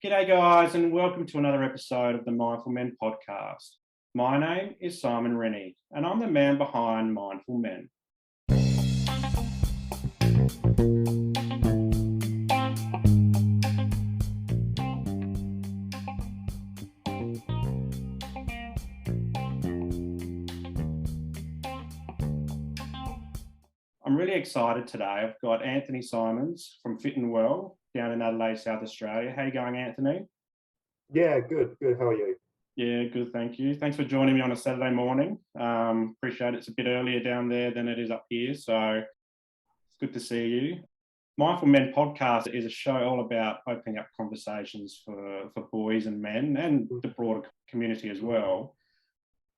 G'day, guys, and welcome to another episode of the Mindful Men podcast. My name is Simon Rennie, and I'm the man behind Mindful Men. I'm really excited today. I've got Anthony Simons from Fit and Well down in Adelaide, South Australia. How are you going, Anthony? Yeah, good. How are you? Yeah, good, thank you. Thanks for joining me on a Saturday morning. Appreciate it's a bit earlier down there than it is up here, so it's good to see you. Mindful Men podcast is a show all about opening up conversations for boys and men and the broader community as well.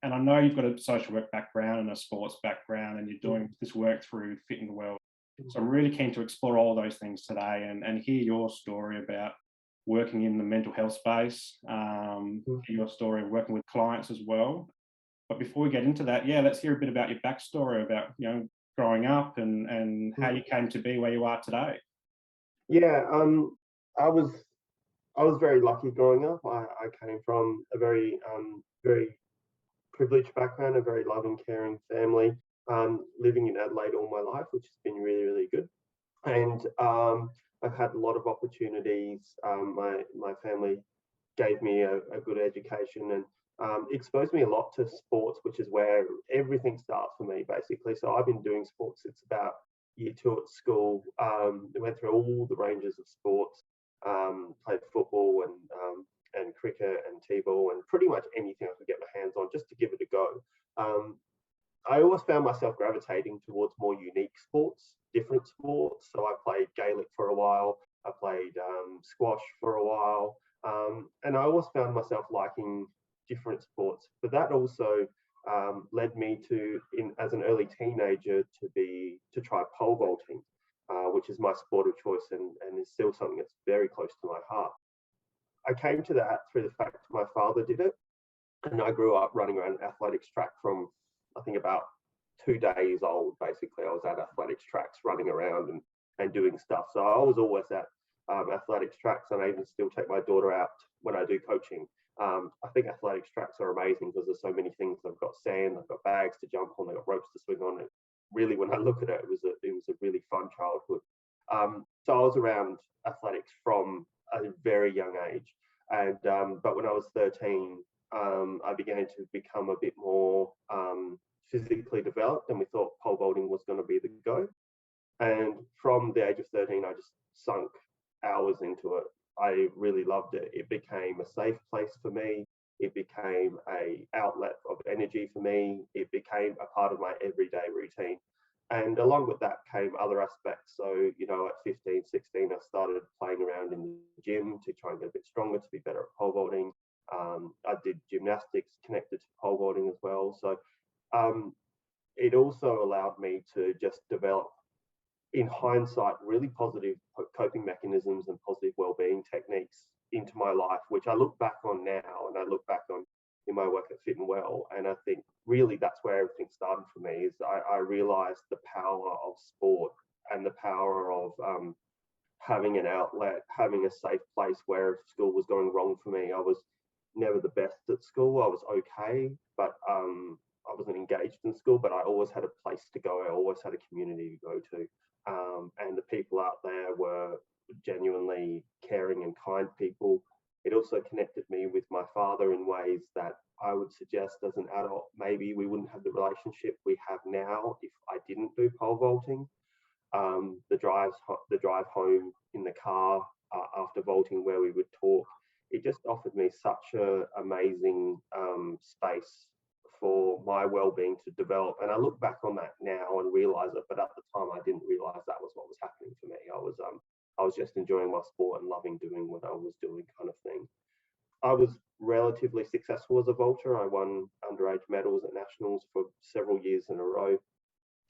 And I know you've got a social work background and a sports background, and you're doing this work through Fit and Well. So I'm really keen to explore all those things today and hear your story about working in the mental health space, hear your story of working with clients as well. But before we get into that, let's hear a bit about your backstory about, growing up and how you came to be where you are today. Yeah, I was I was very lucky growing up. I came from a very privileged background, a very loving, caring family. Living in Adelaide all my life, which has been really, really good. And I've had a lot of opportunities. My family gave me a good education and exposed me a lot to sports, which is where everything starts for me, basically. So I've been doing sports since about year two at school. Went through all the ranges of sports, played football and cricket and t-ball and pretty much anything I could get my hands on just to give it a go. Um, I always found myself gravitating towards more unique sports, different sports. So I played Gaelic for a while. I played squash for a while. And I always found myself liking different sports. But that also led me to, as an early teenager, to try pole vaulting, which is my sport of choice and is still something that's very close to my heart. I came to that through the fact my father did it, and I grew up running around an athletics track from I think about 2 days old. Basically, I was at athletics tracks running around and doing stuff. So I was always at athletics tracks, and I even still take my daughter out when I do coaching. I think athletics tracks are amazing because there's so many things. They've got sand, they've got bags to jump on, they've got ropes to swing on. It really, when I look at it, it was a really fun childhood. So I was around athletics from a very young age, and but when I was 13, I began to become a bit more physically developed, and we thought pole vaulting was going to be the go. And from the age of 13, I just sunk hours into it. I really loved it. It became a safe place for me. It became a outlet of energy for me. It became a part of my everyday routine. And along with that came other aspects. So, at 15, 16, I started playing around in the gym to try and get a bit stronger, to be better at pole vaulting. I did gymnastics connected to pole vaulting as well. So it also allowed me to just develop, in hindsight, really positive coping mechanisms and positive well-being techniques into my life, which I look back on now, and I look back on in my work at Fit and Well, and I think really that's where everything started for me. Is I realized the power of sport and the power of having an outlet, having a safe place where if school was going wrong for me, I was never the best at school. I was okay, but I wasn't engaged in school, but I always had a place to go. I always had a community to go to. And the people out there were genuinely caring and kind people. It also connected me with my father in ways that I would suggest as an adult, maybe we wouldn't have the relationship we have now if I didn't do pole vaulting. The drive home in the car after vaulting, where we would talk, it just offered me such a amazing space for my well-being to develop. And I look back on that now and realize it, but at the time I didn't realize that was what was happening for me. I was just enjoying my sport and loving doing what I was doing, kind of thing. I was relatively successful as a vaulter. I won underage medals at nationals for several years in a row.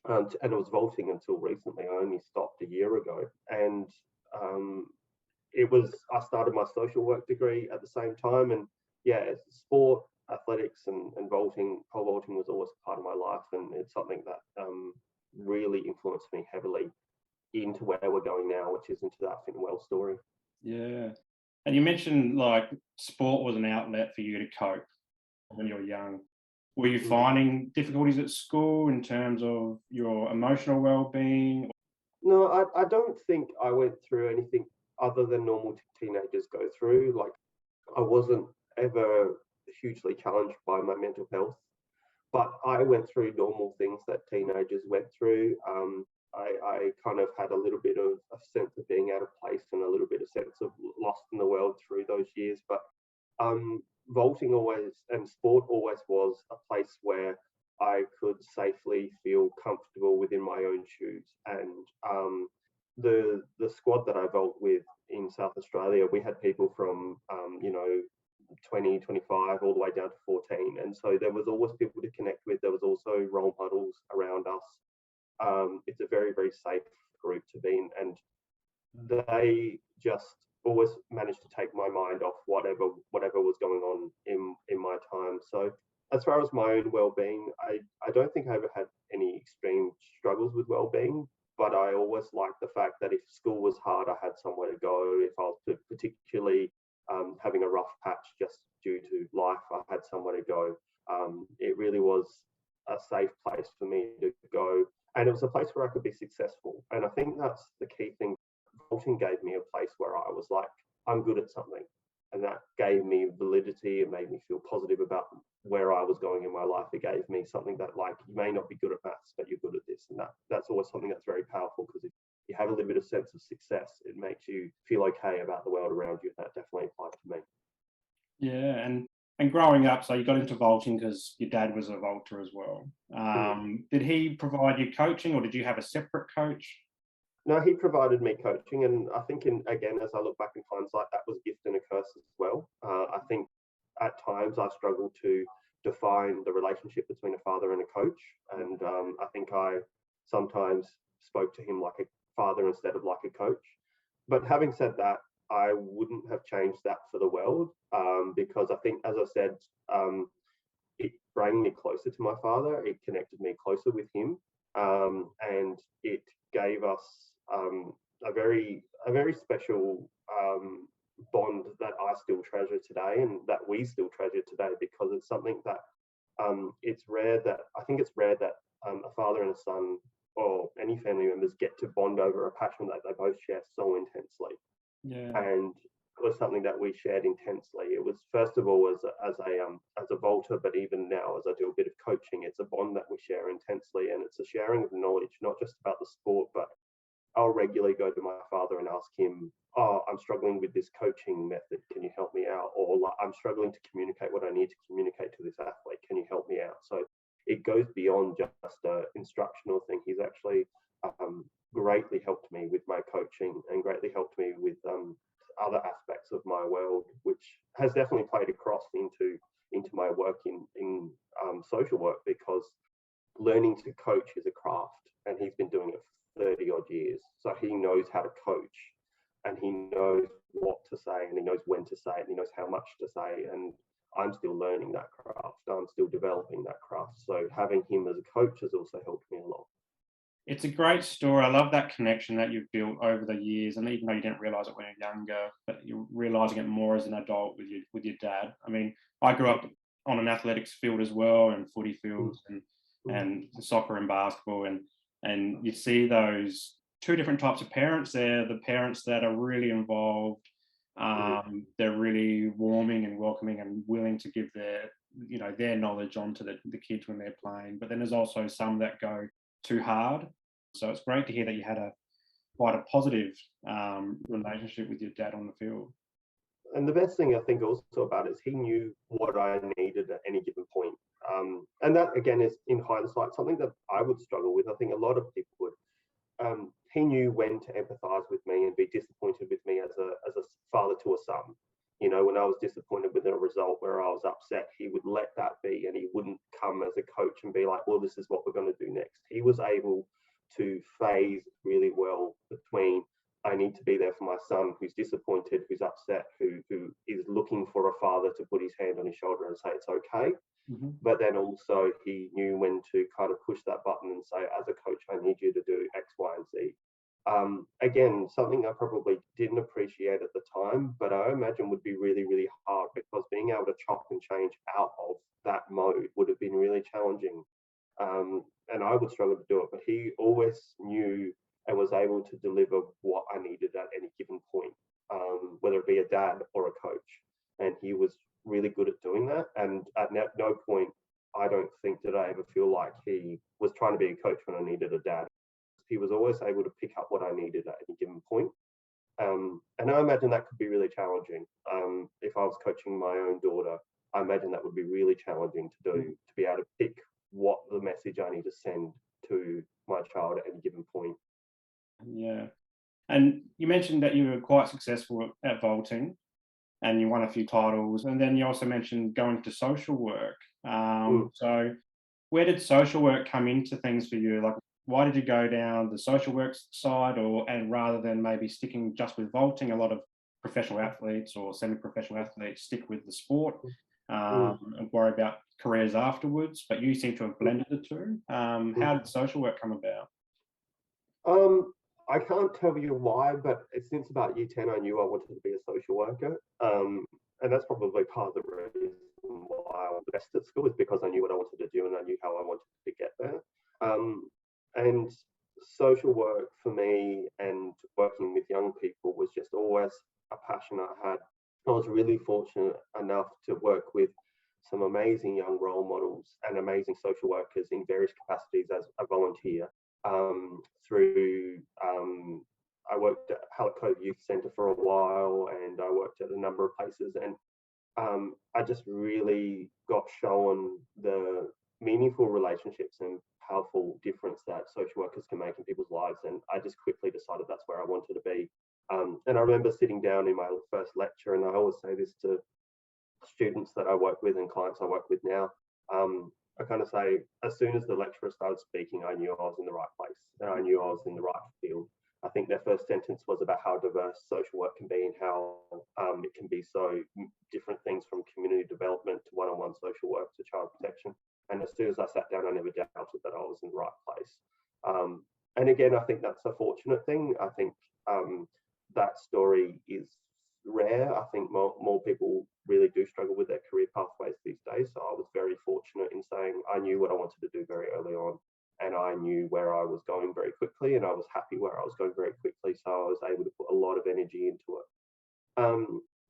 And I was vaulting until recently. I only stopped a year ago. And I started my social work degree at the same time. And sport, athletics, and vaulting, pole vaulting was always part of my life. And it's something that really influenced me heavily into where we're going now, which is into that Fit and Well story. Yeah. And you mentioned like sport was an outlet for you to cope when you were young. Were you Mm. finding difficulties at school in terms of your emotional well-being? No, I don't think I went through anything other than normal teenagers go through. Like, I wasn't ever hugely challenged by my mental health, but I went through normal things that teenagers went through. I kind of had a little bit of a sense of being out of place and a little bit of sense of lost in the world through those years. But vaulting always and sport always was a place where I could safely feel comfortable within my own shoes. And the squad that I vault with in South Australia, we had people from 20, 25, all the way down to 14. And so there was always people to connect with. There was also role models around us. It's a very, very safe group to be in. And they just always managed to take my mind off whatever was going on in my time. So as far as my own well-being, I don't think I ever had any extreme struggles with well-being, but I always liked the fact that if school was hard, I had somewhere to go. If I was particularly having a rough patch just due to life, I had somewhere to go. It really was a safe place for me to go, and it was a place where I could be successful. And I think that's the key thing. Vaulting gave me a place where I was like, I'm good at something. And that gave me validity. It made me feel positive about where I was going in my life. It gave me something that, like, you may not be good at maths, but you're good at this. And that's always something that's very powerful, because if you have a little bit of sense of success, it makes you feel okay about the world around you. That definitely applied to me. Yeah, and growing up, so you got into vaulting because your dad was a vaulter as well. Mm. Did he provide you coaching, or did you have a separate coach? No, he provided me coaching, and I think, again, as I look back in hindsight, that was a gift and a curse as well. I think at times I struggled to define the relationship between a father and a coach, and I think I sometimes spoke to him like a father instead of like a coach. But having said that, I wouldn't have changed that for the world, because I think, as I said, it brought me closer to my father. It connected me closer with him, and it gave us a very special bond that I still treasure today, and that we still treasure today, because it's something that it's rare that I think it's rare that a father and a son, or any family members, get to bond over a passion that they both share so intensely. Yeah. And it was something that we shared intensely. It was, first of all, as a vaulter, but even now as I do a bit of coaching, it's a bond that we share intensely, and it's a sharing of knowledge, not just about the sport, but I'll regularly go to my father and ask him, "Oh, I'm struggling with this coaching method. Can you help me out?" Or, like, "I'm struggling to communicate what I need to communicate to this athlete. Can you help me out?" So it goes beyond just an instructional thing. He's actually greatly helped me with my coaching, and greatly helped me with other aspects of my world, which has definitely played across into my work in social work, because learning to coach is a craft, and he's been doing it for 30 odd years. So he knows how to coach, and he knows what to say, and he knows when to say it, and he knows how much to say. And I'm still learning that craft. I'm still developing that craft. So having him as a coach has also helped me a lot. It's a great story. I love that connection that you've built over the years, and even though you didn't realise it when you were younger, but you're realising it more as an adult with your dad. I mean, I grew up on an athletics field as well, and footy Mm, fields, mm, and soccer and basketball, and you see those two different types of parents there. The parents that are really involved, mm. they're really warming and welcoming and willing to give their knowledge onto the kids when they're playing. But then there's also some that go too hard. So it's great to hear that you had quite a positive relationship with your dad on the field. And the best thing I think also about it is he knew what I needed at any given point. And that, again, is, in hindsight, something that I would struggle with. I think a lot of people would. He knew when to empathise with me and be disappointed with me as a father to a son. When I was disappointed with a result where I was upset, he would let that be, and he wouldn't come as a coach and be like, "Well, this is what we're going to do next." He was able to phase really well between, I need to be there for my son who's disappointed, who's upset, who is looking for a father to put his hand on his shoulder and say it's okay. Mhm. But then also he knew when to kind of push that button and say, as a coach, I need you to do X, Y, and Z. Again, something I probably didn't appreciate at the time, but I imagine would be really, really hard, because being able to chop and change out of that mode would have been really challenging. And I would struggle to do it, but he always knew and was able to deliver what I needed at any given point, whether it be a dad or a coach. And he was really good at doing that. And at no point, I don't think that I ever feel like he was trying to be a coach when I needed a dad. He was always able to pick up what I needed at any given point. And I imagine that could be really challenging. If I was coaching my own daughter, I imagine that would be really challenging to do, to be able to pick what the message I need to send to my child at any given point. Yeah. And you mentioned that you were quite successful at vaulting and you won a few titles. And then you also mentioned going to social work. Mm. So where did social work come into things for you? Like, why did you go down the social work side, and rather than maybe sticking just with vaulting? A lot of professional athletes or semi-professional athletes stick with the sport Mm. and worry about careers afterwards. But you seem to have blended the two. Mm. How did social work come about? I can't tell you why, but since about year 10, I knew I wanted to be a social worker. And that's probably part of the reason why I was the best at school, is because I knew what I wanted to do and I knew how I wanted to get there. And social work for me and working with young people was just always a passion I had. I was really fortunate enough to work with some amazing young role models and amazing social workers in various capacities as a volunteer. Through I worked at Hallett Cove Youth Centre for a while, and I worked at a number of places, and I just really got shown the meaningful relationships and powerful difference that social workers can make in people's lives, and I just quickly decided that's where I wanted to be. And I remember sitting down in my first lecture, and I always say this to students that I work with and clients I work with now. I kind of say, as soon as the lecturer started speaking, I knew I was in the right place and I knew I was in the right field. I think their first sentence was about how diverse social work can be and how it can be so different things, from community development to one-on-one social work to child protection. And as soon as I sat down, I never doubted that I was in the right place. And again, I think that's a fortunate thing. I think that story is rare. I think more people really do struggle with their career pathways these days. So I was very fortunate in saying I knew what I wanted to do very early on, and I knew where I was going very quickly, and I was happy where I was going very quickly. So I was able to put a lot of energy into it.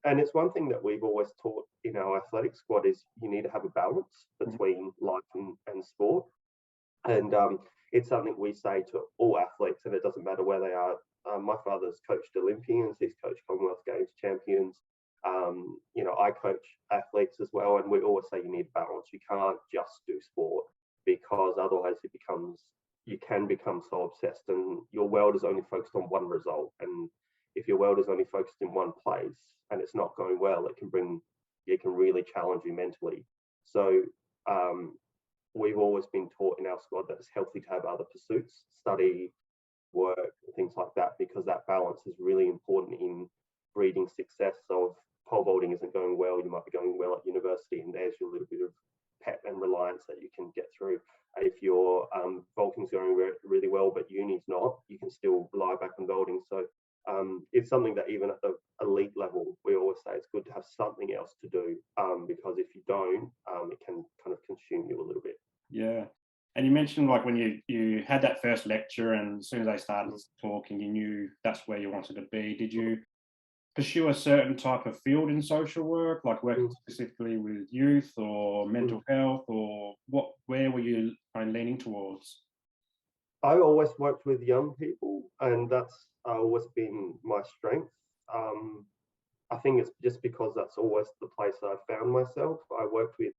And it's one thing that we've always taught in our athletic squad is you need to have a balance between life and sport. And it's something we say to all athletes, and it doesn't matter where they are. My father's coached Olympians, he's coached Commonwealth Games champions. I coach athletes as well, and we always say you need balance. You can't just do sport, because otherwise you can become so obsessed, and your world is only focused on one result. And if your world is only focused in one place and it's not going well, it can really challenge you mentally. So we've always been taught in our squad that it's healthy to have other pursuits, study, work, things like that, because that balance is really important in breeding success. So if pole vaulting isn't going well, you might be going well at university, and there's your little bit of pep and reliance that you can get through. If your vaulting's going really well, but uni's not, you can still rely back on vaulting. So it's something that even at the elite level, we always say it's good to have something else to do, because if you don't, it can kind of consume you a little bit. Yeah. And you mentioned, like, when you had that first lecture and as soon as they started talking, you knew that's where you wanted to be. Did you pursue a certain type of field in social work, like working specifically with youth or mental health, or where were you leaning towards? I always worked with young people, and that's always been my strength. I think it's just because that's always the place that I found myself. I worked with,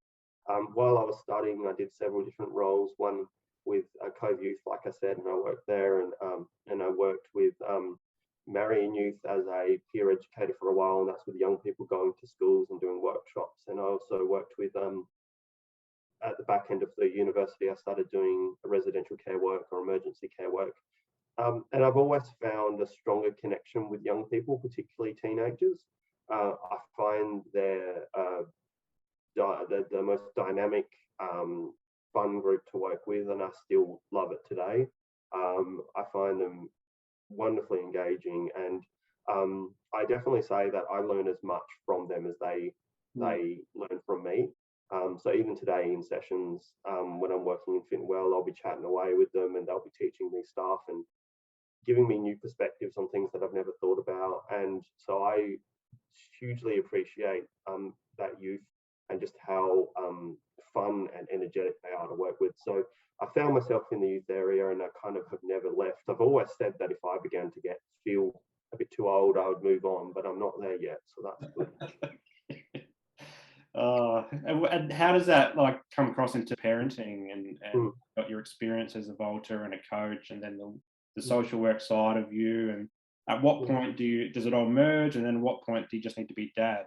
while I was studying, I did several different roles. One with Cove Youth, like I said, and I worked there, and I worked with Marion Youth as a peer educator for a while, and that's with young people going to schools and doing workshops. And I also worked with at the back end of the university, I started doing residential care work or emergency care work. And I've always found a stronger connection with young people, particularly teenagers. I find they're the most dynamic, fun group to work with, and I still love it today. I find them wonderfully engaging, and I definitely say that I learn as much from them as they learn from me. So even today in sessions, when I'm working in Fit and Well, I'll be chatting away with them, and they'll be teaching me stuff and giving me new perspectives on things that I've never thought about. And so I hugely appreciate that youth and just how fun and energetic they are to work with. So I found myself in the youth area, and I kind of have never left. I've always said that if I began to feel a bit too old, I would move on, but I'm not there yet, so that's good. And how does that like come across into parenting and got your experience as a volunteer and a coach, and then the social work side of you? And at what point does it all merge? And then what point do you just need to be dad?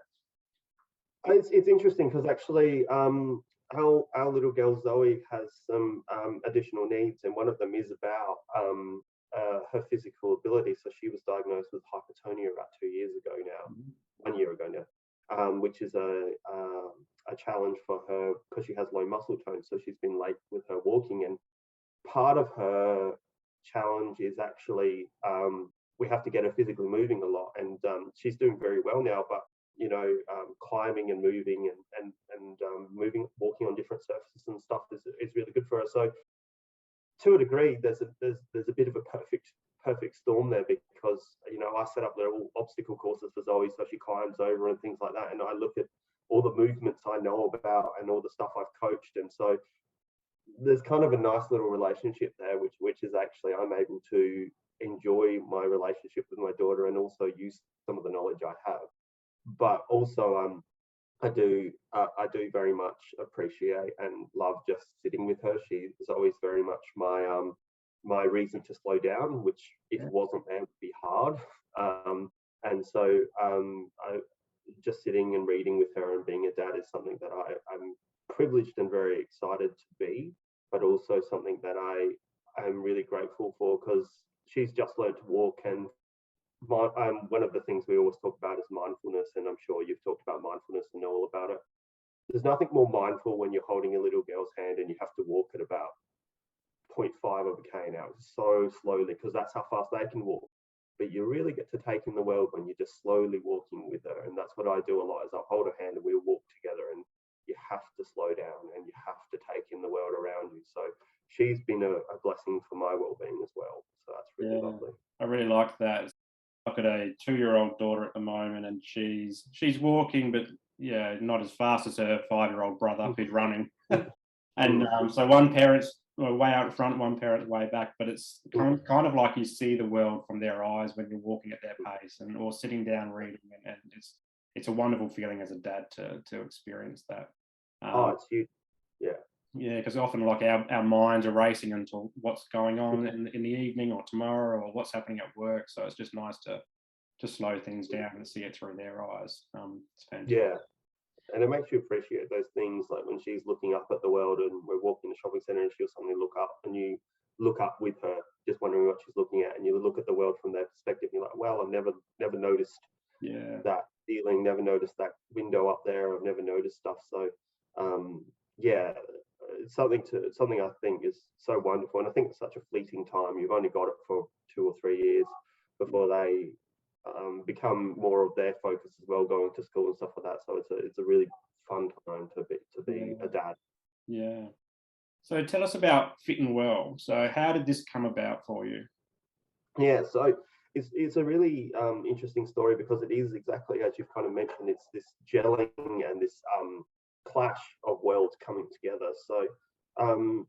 It's interesting because actually, our little girl Zoe has some additional needs, and one of them is about her physical ability. So she was diagnosed with hypertonia about 2 years ago now, 1 year ago now, which is a challenge for her because she has low muscle tone. So she's been late with her walking, and part of her challenge is actually we have to get her physically moving a lot, and she's doing very well now, but climbing and moving and moving, walking on different surfaces and stuff is really good for her. So to a degree, there's a bit of a perfect storm there, because I set up little obstacle courses for Zoe so she climbs over and things like that, and I look at all the movements I know about and all the stuff I've coached, and so there's kind of a nice little relationship there, which is actually I'm able to enjoy my relationship with my daughter and also use some of the knowledge I have. But also, I do very much appreciate and love just sitting with her. She is always very much my reason to slow down, which if it wasn't there would be hard. And so just sitting and reading with her and being a dad is something that I'm privileged and very excited to be, but also something that I am really grateful for, because she's just learned to walk. And one of the things we always talk about is mindfulness, and I'm sure you've talked about mindfulness and know all about it. There's nothing more mindful when you're holding a little girl's hand and you have to walk at about 0.5 of a k an hour, so slowly, because that's how fast they can walk. But you really get to take in the world when you're just slowly walking with her, and that's what I do a lot. Is I'll hold her hand and we'll walk together, and you have to slow down and you have to take in the world around you. So she's been a blessing for my well-being as well. So that's really lovely. I really like that. I've got a 2-year-old daughter at the moment, and she's walking, but not as fast as her 5-year-old brother who's running. And so one parent's way out front, one parent's way back, but it's kind of like you see the world from their eyes when you're walking at their pace or sitting down reading, and it's a wonderful feeling as a dad to experience that. It's huge. Yeah, because often like our minds are racing into what's going on in the evening or tomorrow or what's happening at work. So it's just nice to slow things down and see it through their eyes. It's fantastic. Yeah, and it makes you appreciate those things, like when she's looking up at the world and we're walking the shopping centre and she'll suddenly look up and you look up with her, just wondering what she's looking at, and you look at the world from their perspective. And you're like, well, I've never noticed that ceiling, never noticed that window up there. I've never noticed stuff. So it's something I think is so wonderful, and I think it's such a fleeting time. You've only got it for 2 or 3 years before they become more of their focus as well, going to school and stuff like that. So it's a really fun time to be a dad. Yeah. So tell us about Fit and Well. So how did this come about for you? Yeah, so it's a really interesting story, because it is exactly as you've kind of mentioned. It's this gelling and this clash of worlds coming together. So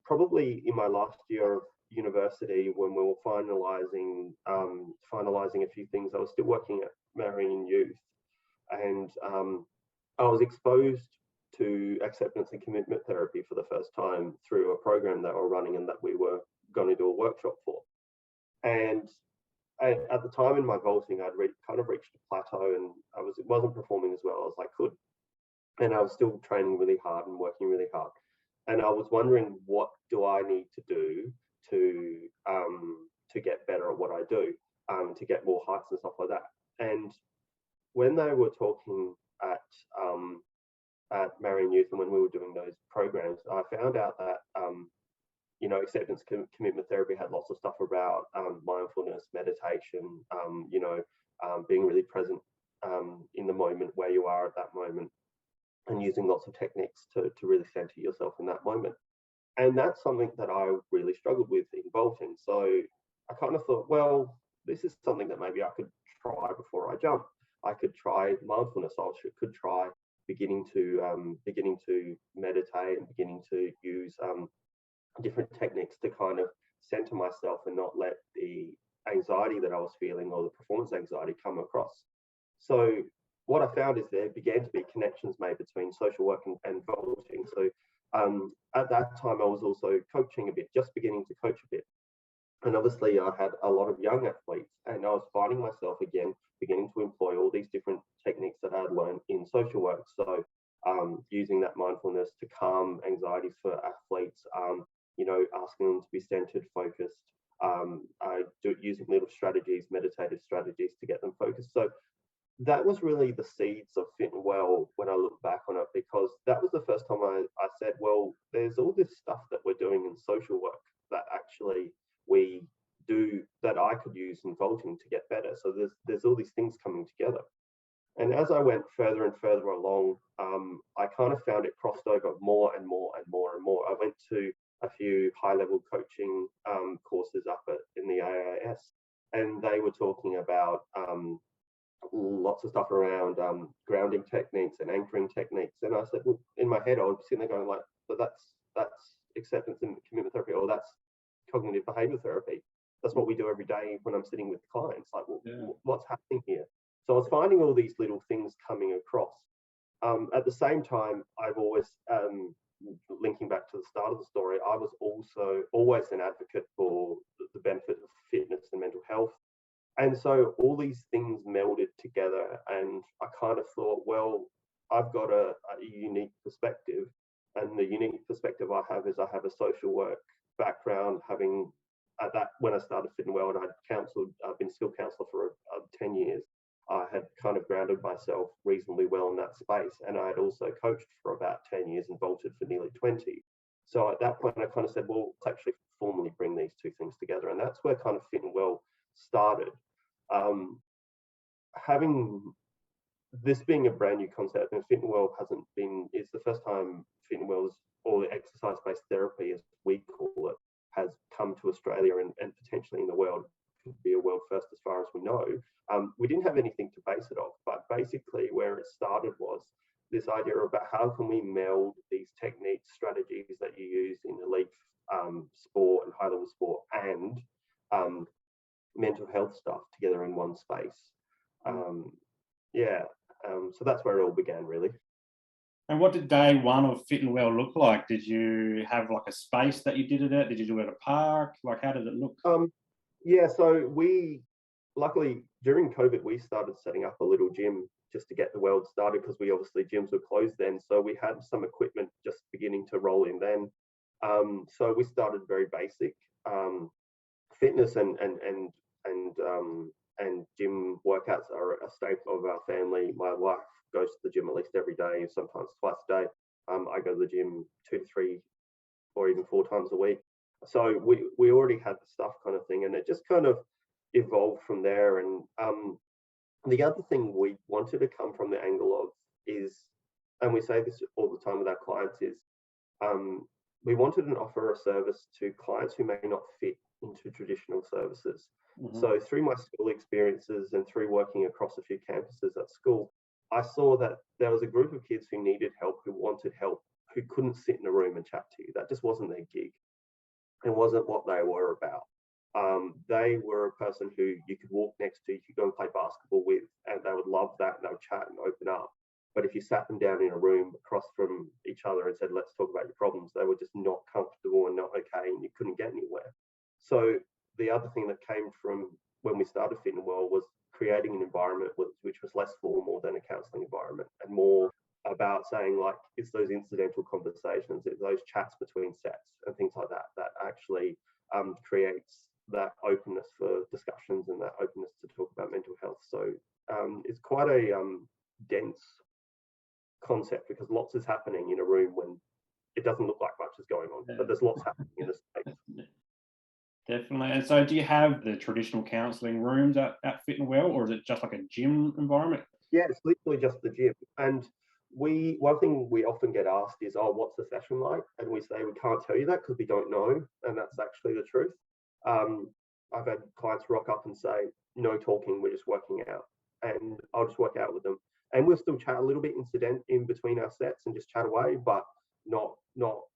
probably in my last year of university, when we were finalising a few things, I was still working at Marion Youth, and I was exposed to acceptance and commitment therapy for the first time through a program that we're running and that we were going to do a workshop for. And at the time in my vaulting, I'd kind of reached a plateau, and it wasn't performing as well as I could, and I was still training really hard and working really hard. And I was wondering, what do I need to do to get better at what I do, to get more heights and stuff like that. And when they were talking at Marion Youth and when we were doing those programs, I found out that acceptance commitment therapy had lots of stuff about mindfulness, meditation, being really present in the moment where you are at that moment, and using lots of techniques to really center yourself in that moment. And that's something that I really struggled with in vaulting. So I kind of thought, well, this is something that maybe I could try before I jump. I could try mindfulness. I could try beginning to meditate and beginning to use different techniques to kind of center myself and not let the anxiety that I was feeling or the performance anxiety come across. So what I found is there began to be connections made between social work and vaulting. So at that time, I was also coaching a bit, just beginning to coach a bit. And obviously, I had a lot of young athletes, and I was finding myself again beginning to employ all these different techniques that I had learned in social work. So using that mindfulness to calm anxieties for athletes, asking them to be centered, focused. I do it using little strategies, meditative strategies to get them focused. So that was really the seeds of Fit and Well when I look back on it, because that was the first time I said, well, there's all this stuff that we're doing in social work that actually we do that I could use in vaulting to get better. So there's all these things coming together. And as I went further and further along, I kind of found it crossed over more and more and more and more. I went to a few high-level coaching courses up in the AIS, and they were talking about lots of stuff around grounding techniques and anchoring techniques. And I said, well, in my head, I was sitting there going like, but that's acceptance and commitment therapy, or that's cognitive behavior therapy. That's what we do every day when I'm sitting with clients. Like, well, what's happening here? So I was finding all these little things coming across. At the same time, I've always, linking back to the start of the story, I was also always an advocate for the benefit of fitness and mental health. And so all these things melded together, and I kind of thought, well, I've got a unique perspective. And the unique perspective I have is I have a social work background, having at that when I started Fit and Well, and I've been a skill counsellor for 10 years. I had kind of grounded myself reasonably well in that space, and I had also coached for about 10 years and vaulted for nearly 20. So at that point, I kind of said, well, let's actually formally bring these two things together, and that's where kind of Fit and Well started. Having this being a brand new concept, and Fit and Well it's the first time Fit and Well's, or exercise-based therapy as we call it, has come to Australia and potentially in the world. Could be a world first as far as we know. We didn't have anything to base it off, but basically where it started was this idea about how can we meld these techniques, strategies that you use in elite sport and high-level sport and mental health stuff together in one space. So that's where it all began, really. And what did day one of Fit and Well look like? Did you have like a space that you did it at? Did you do it at a park? Like, how did it look? So we, luckily during COVID, we started setting up a little gym just to get the world started, because gyms were closed then. So we had some equipment just beginning to roll in then. So we started very basic. Fitness and gym workouts are a staple of our family. My wife goes to the gym at least every day, sometimes twice a day. I go to the gym 2 to 3 or even 4 times a week. So we already had the stuff kind of thing, and it just kind of evolved from there. And the other thing we wanted to come from the angle of is, and we say this all the time with our clients, is we wanted to offer a service to clients who may not fit into traditional services. Mm-hmm. So through my school experiences and through working across a few campuses at school, I saw that there was a group of kids who needed help, who wanted help, who couldn't sit in a room and chat to you. That just wasn't their gig. It wasn't what they were about. They were a person who you could walk next to, you could go and play basketball with, and they would love that, and they would chat and open up. But if you sat them down in a room across from each other and said, let's talk about your problems, they were just not comfortable and not okay, and you couldn't get anywhere. So the other thing that came from when we started Fit and Well was creating an environment which was less formal than a counselling environment, and more about saying, like, it's those incidental conversations, it's those chats between sets and things like that, that actually creates that openness for discussions and that openness to talk about mental health. So it's quite a dense concept, because lots is happening in a room when it doesn't look like much is going on, but there's lots happening in the space. Definitely. And so do you have the traditional counselling rooms at Fit and Well, or is it just like a gym environment? Yeah, it's literally just the gym. And one thing we often get asked is, oh, what's the session like? And we say we can't tell you that because we don't know, and that's actually the truth. I've had clients rock up and say, no talking, we're just working out, and I'll just work out with them, and we'll still chat a little bit in between our sets and just chat away, but not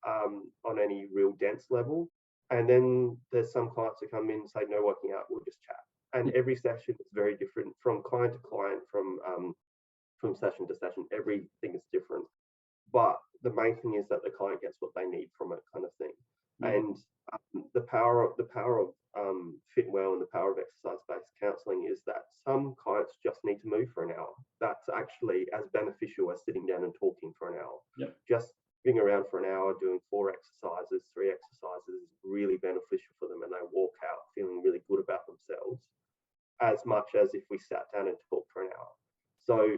on any real dense level. And then there's some clients who come in and say, no working out, we'll just chat. And every session is very different from client to client, from session to session. Everything is different, but the main thing is that the client gets what they need from it, kind of thing. And the power of Fit and Well and the power of exercise-based counselling is that some clients just need to move for an hour. That's actually as beneficial as sitting down and talking for an hour. Just being around for an hour doing 3 exercises is really beneficial for them, and they walk out feeling really good about themselves, as much as if we sat down and talked for an hour. So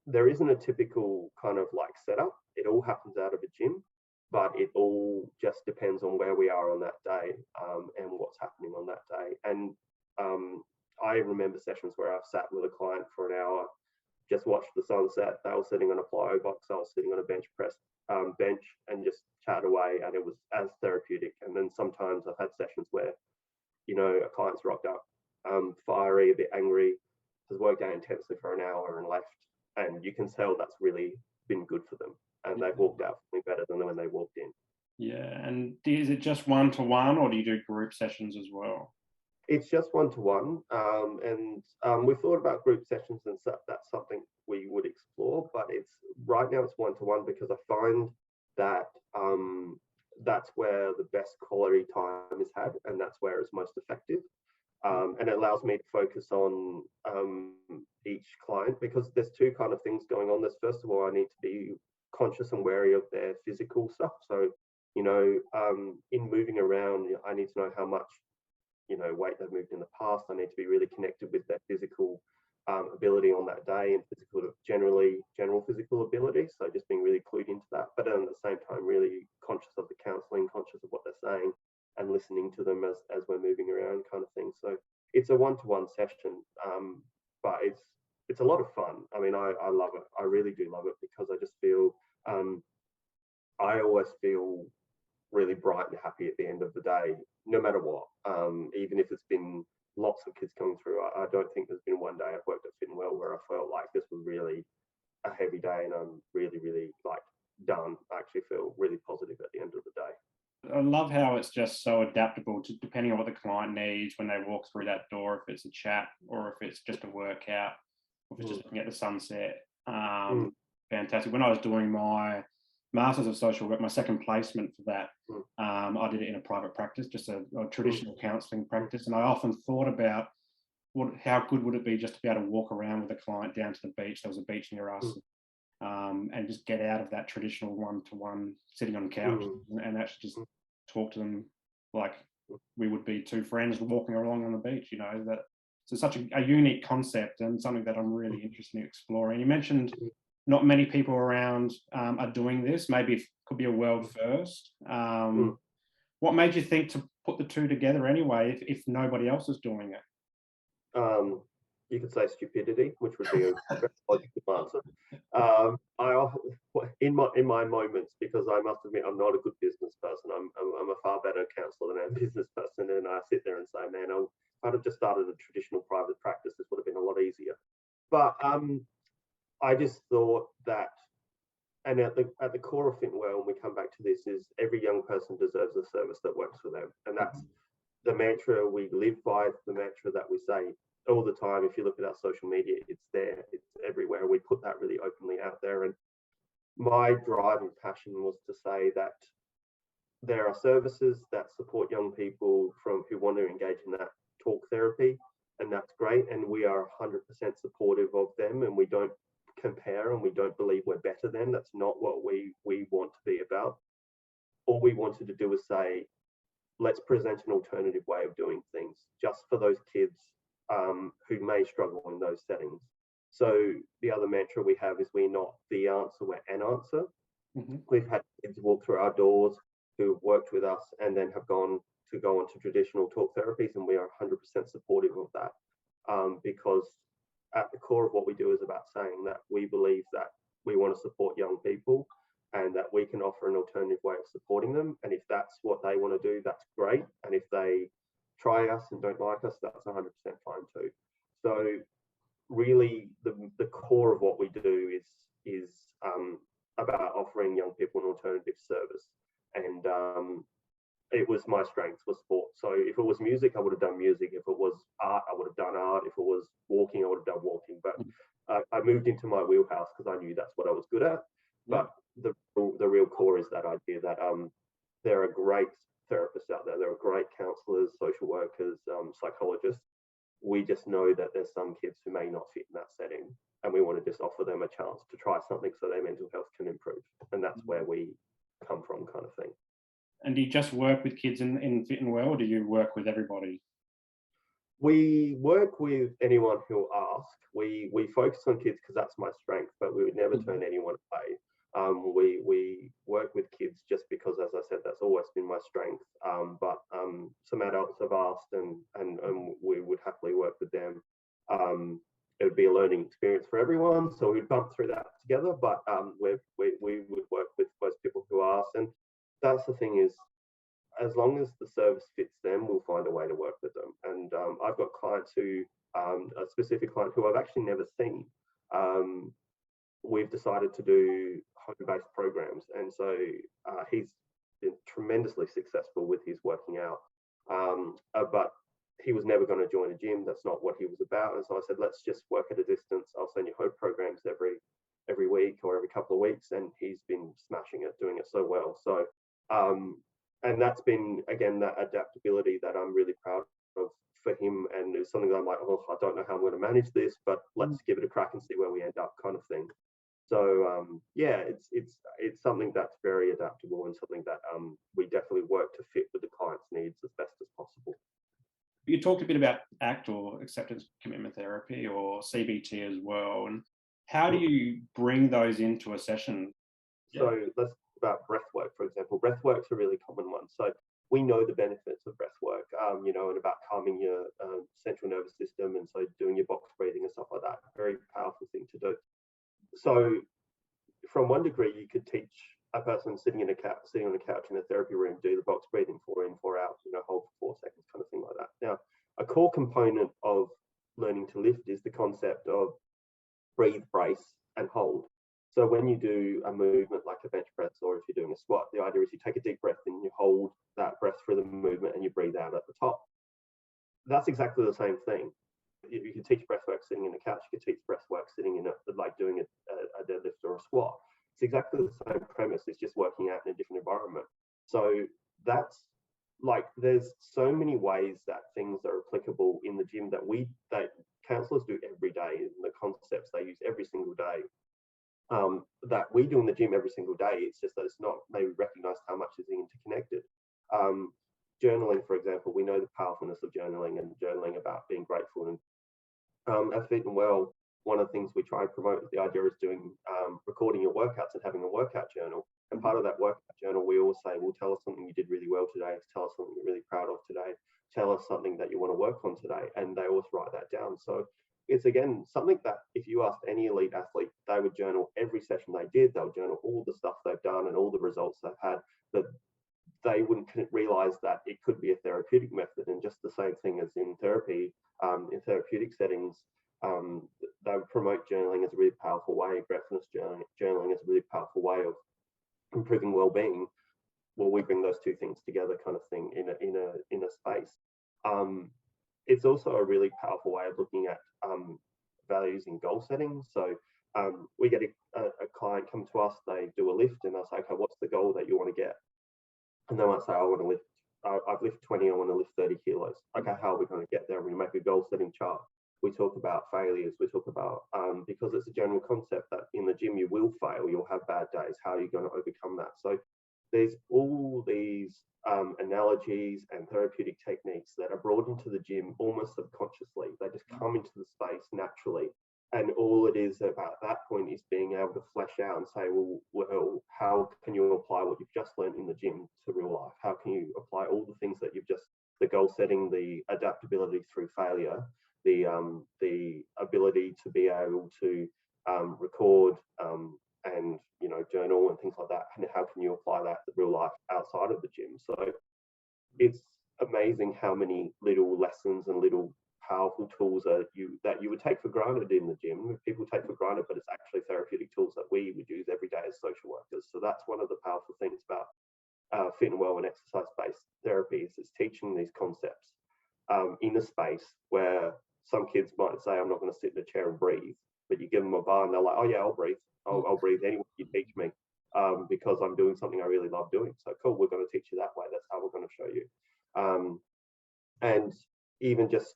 there isn't a typical kind of like setup. It all happens out of a gym, but it all just depends on where we are on that day, and what's happening on that day. And I remember sessions where I've sat with a client for an hour, just watched the sunset. They were sitting on a plyo box, I was sitting on a bench, and just chat away, and it was as therapeutic. And then sometimes I've had sessions where, a client's rocked up, fiery, a bit angry, has worked out intensely for an hour and left, and you can tell that's really been good for them, and they've walked out feeling better than when they walked in. Yeah, and is it just one-to-one, or do you do group sessions as well? It's just one-to-one, and we've thought about group sessions, and that's something we would explore, but right now it's one-to-one because I find that that's where the best quality time is had, and that's where it's most effective. And it allows me to focus on each client, because there's 2 kind of things going on. There's, first of all, I need to be conscious and wary of their physical stuff. So, in moving around, I need to know how much, weight they've moved in the past. I need to be really connected with their physical ability on that day, and general physical ability. So just being really clued into that, but at the same time, really conscious of the counselling, conscious of what they're saying, and listening to them as we're moving around, kind of thing. So it's a one-to-one session, but it's a lot of fun. I mean, I love it. I really do love it, because I just feel, I always feel really bright and happy at the end of the day, no matter what. Even if it's been lots of kids coming through, I don't think there's been one day I've worked at Fit and Well where I felt like this was really a heavy day and I'm really, really done. I actually feel really positive at the end of the day. I love how it's just so adaptable to depending on what the client needs when they walk through that door, if it's a chat or if it's just a workout, or if it's just looking at the sunset. Fantastic. When I was doing my Masters of Social Work, my second placement for that, I did it in a private practice, just a traditional counselling practice. And I often thought about how good would it be just to be able to walk around with a client down to the beach. There was a beach near us. And just get out of that traditional one-to-one sitting on the couch and actually just talk to them like we would be 2 friends walking along on the beach. That it's such a unique concept and something that I'm really interested in exploring. You mentioned not many people around are doing this. Maybe it could be a world first. What made you think to put the 2 together anyway, if nobody else is doing it? You could say stupidity, which would be a very logical answer. In my moments, because I must admit I'm not a good business person. I'm a far better counsellor than a business person, and I sit there and say, man, I'd have just started a traditional private practice. This would have been a lot easier. But I just thought that, and at the core of Fit and Well, and we come back to this, is every young person deserves a service that works for them, and that's the mantra we live by. The mantra that we say all the time. If you look at our social media, it's there, it's everywhere. We put that really openly out there. And my drive and passion was to say that there are services that support young people who want to engage in that talk therapy, and that's great. And we are 100% supportive of them, and we don't compare, and we don't believe we're better than. That's not what we want to be about. All we wanted to do was say, let's present an alternative way of doing things just for those kids who may struggle in those settings. So the other mantra we have is we're not the answer, we're an answer. Mm-hmm. We've had kids walk through our doors who have worked with us and then have gone on to traditional talk therapies, and we are 100% supportive of that, because at the core of what we do is about saying that we believe that we want to support young people and that we can offer an alternative way of supporting them. And if that's what they want to do, that's great. And if they try us and don't like us, that's 100% fine too. So really, the core of what we do is about offering young people an alternative service. And it was my strength was sport. So if it was music, I would have done music. If it was art, I would have done art. If it was walking, I would have done walking. But I moved into my wheelhouse because I knew that's what I was good at. But the real core is that idea that there are great therapists out there. There are great counsellors, social workers, psychologists. We just know that there's some kids who may not fit in that setting, and we want to just offer them a chance to try something so their mental health can improve. And that's where we come from, kind of thing. And do you just work with kids in Fit and Well, or do you work with everybody? We work with anyone who'll ask. We focus on kids because that's my strength, but we would never turn anyone away. We work with kids just because, as I said, that's always been my strength. But some adults have asked, and we would happily work with them. It would be a learning experience for everyone, so we'd bump through that together. But we would work with most people who ask, and that's the thing is, as long as the service fits them, we'll find a way to work with them. And I've got clients who, a specific client who I've actually never seen. We've decided to do home-based programs, and so he's been tremendously successful with his working out. But he was never going to join a gym. That's not what he was about. And so I said, let's just work at a distance. I'll send you home programs every week or every couple of weeks, and he's been smashing it, doing it so well. So and that's been, again, that adaptability that I'm really proud of for him. And it's something that I'm like, oh, I don't know how I'm going to manage this, but let's give it a crack and see where we end up, kind of thing. So yeah, it's something that's very adaptable and something that we definitely work to fit with the client's needs as best as possible. You talked a bit about ACT, or acceptance commitment therapy, or CBT as well. And how do you bring those into a session? So let's talk about breathwork, for example. Breathwork's a really common one. So we know the benefits of breathwork, and about calming your central nervous system, and so doing your box breathing and stuff like that. Very powerful thing to do. So from one degree, you could teach a person sitting on a couch in a therapy room, do the box breathing 4 in, 4 out, hold for 4 seconds, kind of thing like that. Now, a core component of learning to lift is the concept of breathe, brace, and hold. So when you do a movement like a bench press, or if you're doing a squat, the idea is you take a deep breath and you hold that breath for the movement and you breathe out at the top. That's exactly the same thing. You can teach breathwork sitting in a couch. You can teach breathwork sitting in like doing a deadlift or a squat. It's exactly the same premise. It's just working out in a different environment. So that's like, there's so many ways that things are applicable in the gym that counsellors do every day, and the concepts they use every single day, that we do in the gym every single day. It's just that it's not maybe recognised how much is interconnected. Journaling, for example, we know the powerfulness of journaling, and journaling about being grateful. And at Fit and Well, one of the things we try and promote is the idea is doing recording your workouts and having a workout journal. And part of that workout journal, we always say, well, tell us something you did really well today. Tell us something you're really proud of today. Tell us something that you want to work on today. And they always write that down. So it's, again, something that if you asked any elite athlete, they would journal every session they did. They'll journal all the stuff they've done and all the results they've had. But they wouldn't realize that it could be a therapeutic method. And just the same thing as in therapy, in therapeutic settings, they would promote journaling as a really powerful way. Gratefulness journaling is a really powerful way of improving well-being. Well, we bring those two things together, kind of thing, in a space. It's also a really powerful way of looking at values in goal setting. So we get a client come to us, they do a lift, and they'll say, okay, what's the goal that you want to get? And they might say, I want to lift, I've lifted 20, I want to lift 30 kilos. Okay, how are we going to get there? We make a goal setting chart. We talk about failures. We talk about, because it's a general concept that in the gym you will fail, you'll have bad days. How are you going to overcome that? So there's all these analogies and therapeutic techniques that are brought into the gym almost subconsciously. They just come into the space naturally. And all it is about that point is being able to flesh out and say, well, how can you apply what you've just learned in the gym to real life? How can you apply all the things that you've just, the goal setting, the adaptability through failure, the ability to be able to record and journal and things like that, and how can you apply that to real life outside of the gym? So it's amazing how many little lessons and little powerful tools that you would take for granted in the gym. People take for granted, but it's actually therapeutic tools that we would use every day as social workers. So that's one of the powerful things about fit and well and exercise-based therapy is it's teaching these concepts in a space where some kids might say, I'm not going to sit in a chair and breathe, but you give them a bar and they're like, oh yeah, I'll breathe. I'll breathe anyway you teach me because I'm doing something I really love doing. So cool, we're going to teach you that way. That's how we're going to show you. And even just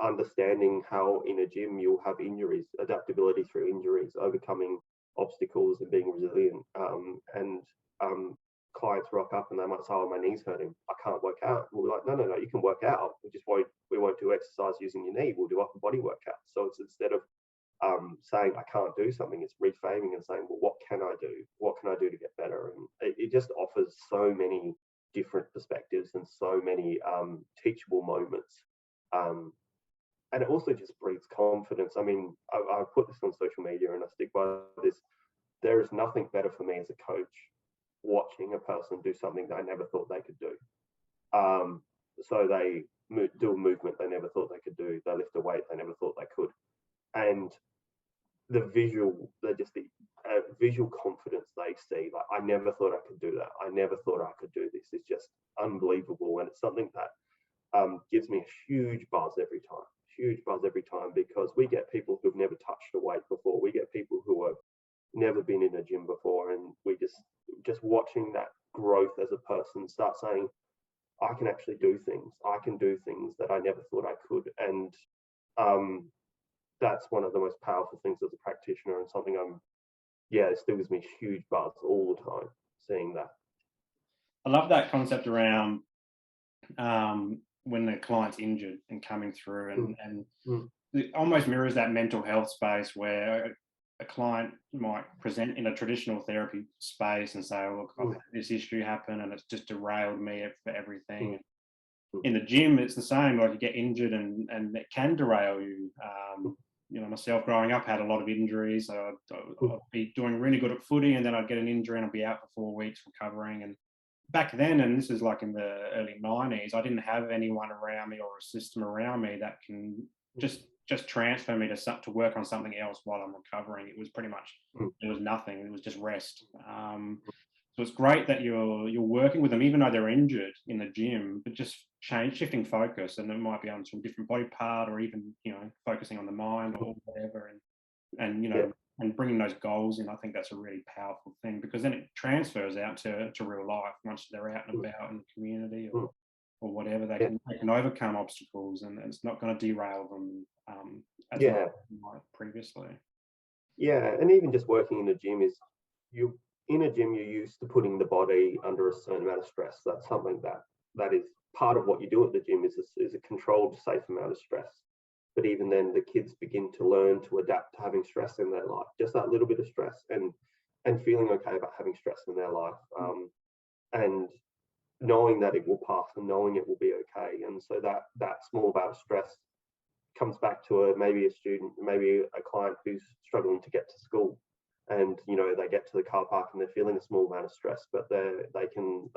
understanding how in a gym you'll have injuries, adaptability through injuries, overcoming obstacles and being resilient. And clients rock up and they might say, oh, my knee's hurting, I can't work out. We're like, no, you can work out. We won't do exercise using your knee. We'll do upper body workouts. So it's instead of saying I can't do something, it's reframing and saying, well, what can I do? What can I do to get better? And it just offers so many different perspectives and so many teachable moments. And it also just breeds confidence. I mean, I put this on social media and I stick by this. There is nothing better for me as a coach watching a person do something that I never thought they could do. So they do a movement they never thought they could do. They lift a weight they never thought they could. And the visual confidence they see, like, I never thought I could do that. I never thought I could do this. It's just unbelievable. And it's something that gives me a huge buzz every time, because we get people who've never touched a weight before. We get people who have never been in a gym before, and we just watching that growth as a person start saying, I can actually do things. I can do things that I never thought I could. And that's one of the most powerful things as a practitioner, and something it still gives me a huge buzz all the time seeing that. I love that concept around when the client's injured and coming through, and it almost mirrors that mental health space where a client might present in a traditional therapy space and say, oh, look, I've had this issue happen and it's just derailed me for everything. In the gym, it's the same. Like, you get injured and it can derail you. Myself growing up had a lot of injuries. So I'd be doing really good at footy, and then I'd get an injury and I'd be out for 4 weeks recovering. And back then, and this is like in the early 90s, I didn't have anyone around me or a system around me that can just transfer me to work on something else while I'm recovering. It was pretty much, there was nothing. It was just rest. So it's great that you're working with them, even though they're injured in the gym, but just shifting focus, and it might be on some different body part, or even focusing on the mind or whatever, and bringing those goals in. I think that's a really powerful thing, because then it transfers out to real life once they're out and about in the community or whatever. They can overcome obstacles, and it's not going to derail them as much previously. Yeah, and even just working in a gym in a gym, you're used to putting the body under a certain amount of stress. That's something that is part of what you do at the gym is a controlled, safe amount of stress. But even then, the kids begin to learn to adapt to having stress in their life, just that little bit of stress, and feeling okay about having stress in their life, and knowing that it will pass and knowing it will be okay. And so that small bout of stress comes back to maybe a student, maybe a client who's struggling to get to school. And they get to the car park and they're feeling a small amount of stress, but they can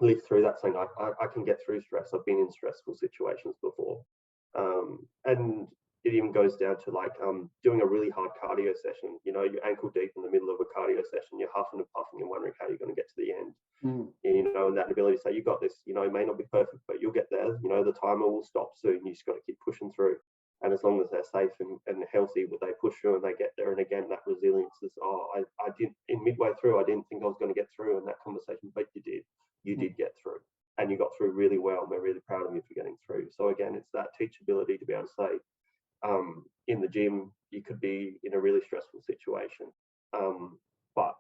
live through that, saying, I can get through stress. I've been in stressful situations before. And it even goes down to doing a really hard cardio session. You're ankle deep in the middle of a cardio session, you're huffing and puffing and wondering how you're going to get to the end. And that ability to say, you got this, it may not be perfect, but you'll get there. The timer will stop soon. You just got to keep pushing through. And as long as they're safe and healthy, they push through and they get there. And again, that resilience is, I didn't, in midway through, I didn't think I was going to get through in that conversation, but you did. You did get through, and you got through really well. And we're really proud of you for getting through. So again, it's that teachability to be able to say, in the gym, you could be in a really stressful situation, but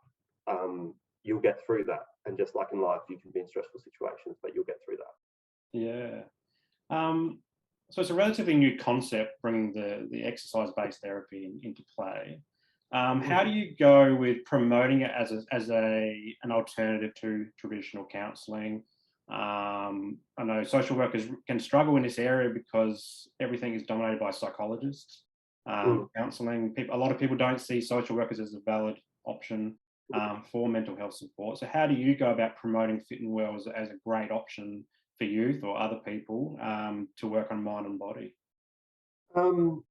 you'll get through that. And just like in life, you can be in stressful situations, but you'll get through that. Yeah. So it's a relatively new concept, bringing the exercise-based therapy into play. How do you go with promoting it as an alternative to traditional counselling? I know social workers can struggle in this area because everything is dominated by psychologists. Mm. Counselling, a lot of people don't see social workers as a valid option for mental health support. So how do you go about promoting Fit and Well as a great option for youth or other people to work on mind and body? Um,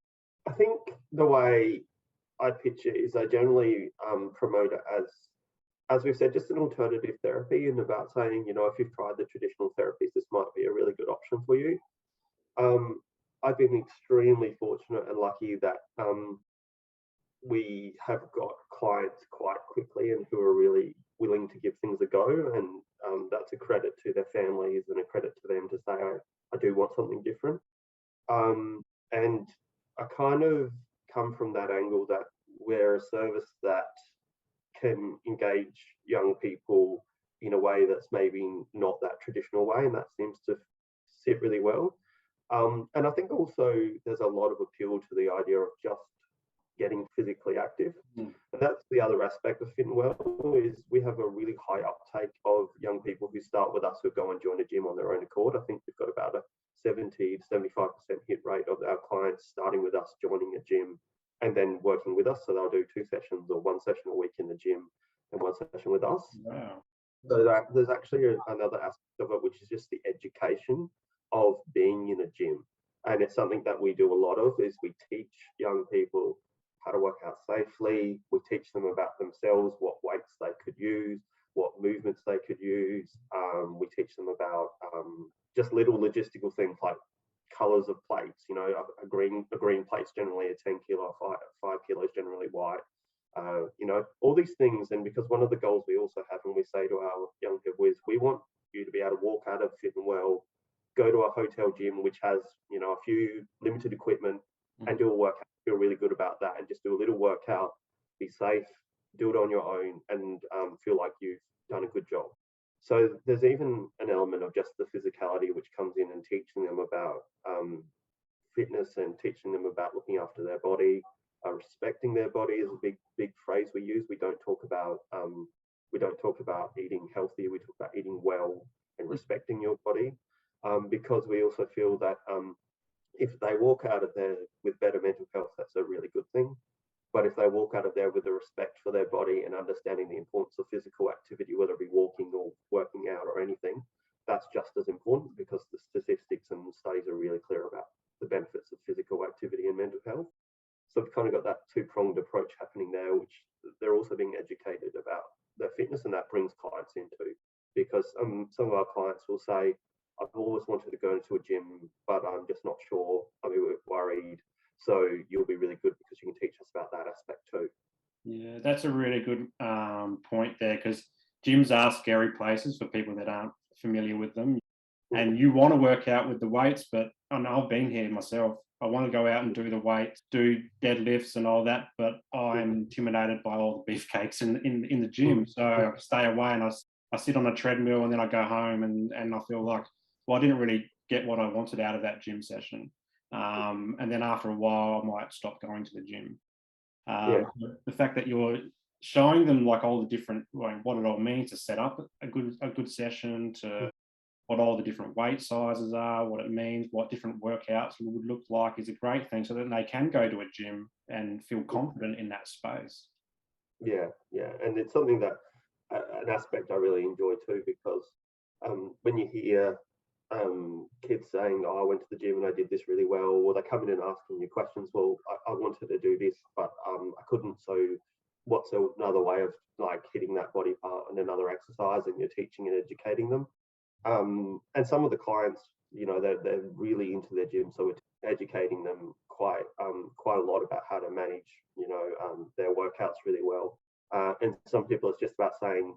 I think the way I pitch it is I generally promote it as we've said, just an alternative therapy, and about saying, if you've tried the traditional therapies, this might be a really good option for you. Um, I've been extremely fortunate and lucky that we have got clients quite quickly and who are really willing to give things a go, and that's a credit to their families and a credit to them to say, I do want something different. And I kind of come from that angle that we're a service that can engage young people in a way that's maybe not that traditional way, and that seems to sit really well. And I think also there's a lot of appeal to the idea of just getting physically active. Mm. And that's the other aspect of Fit and Well, is we have a really high uptake of young people who start with us who go and join a gym on their own accord. I think we've got about a 70 to 75% hit rate of our clients starting with us, joining a gym, and then working with us. So they'll do 2 sessions or 1 session a week in the gym and 1 session with us. Wow. So there's actually another aspect of it, which is just the education of being in a gym. And it's something that we do a lot of, is we teach young people how to work out safely. We teach them about themselves, what weights they could use, what movements they could use. We teach them about just little logistical things like colors of plates. A green plate's generally a 10 kilo, 5 kilos generally white. All these things. And because one of the goals we also have, and we say to our young people, is we want you to be able to walk out of Fit and Well, go to a hotel gym which has a few limited equipment, and do a workout, feel really good about that, and just do a little workout, be safe, do it on your own, and feel like you've done a good job. So there's even an element of just the physicality which comes in, and teaching them about fitness, and teaching them about looking after their body. Respecting their body is a big phrase we use. We don't talk about eating healthy. We talk about eating well and respecting your body, because we also feel that if they walk out of there with better mental health, that's a really good thing. But if they walk out of there with a respect for their body and understanding the importance of physical activity, whether it be walking or working out or anything, that's just as important, because the statistics and studies are really clear about the benefits of physical activity and mental health. So we've kind of got that two-pronged approach happening there, which they're also being educated about their fitness, and that brings clients into, because some of our clients will say, I've always wanted to go into a gym, but I'm just not sure. I'm a bit worried. So you'll be really good because you can teach us about that aspect too. Yeah, that's a really good point there, because gyms are scary places for people that aren't familiar with them. And you want to work out with the weights, but I know I've been here myself. I want to go out and do the weights, do deadlifts and all that, but I'm intimidated by all the beefcakes in the gym. So I stay away, and I sit on a treadmill, and then I go home, and I feel like, well, I didn't really get what I wanted out of that gym session. And then after a while, I might stop going to the gym. Yeah. The fact that you're showing them like all the different, like, what it all means to set up a good session, to what all the different weight sizes are, what it means, what different workouts would look like, is a great thing, so that they can go to a gym and feel confident in that space. Yeah, and it's something that an aspect I really enjoy too, because when you hear kids saying, "Oh, I went to the gym and I did this really well," or they come in and asking you questions. Well, I wanted to do this, but I couldn't. So, what's another way of like hitting that body part and another exercise? And you're teaching and educating them. And some of the clients, they're really into their gym, so we're educating them quite a lot about how to manage, their workouts really well. And some people, it's just about saying,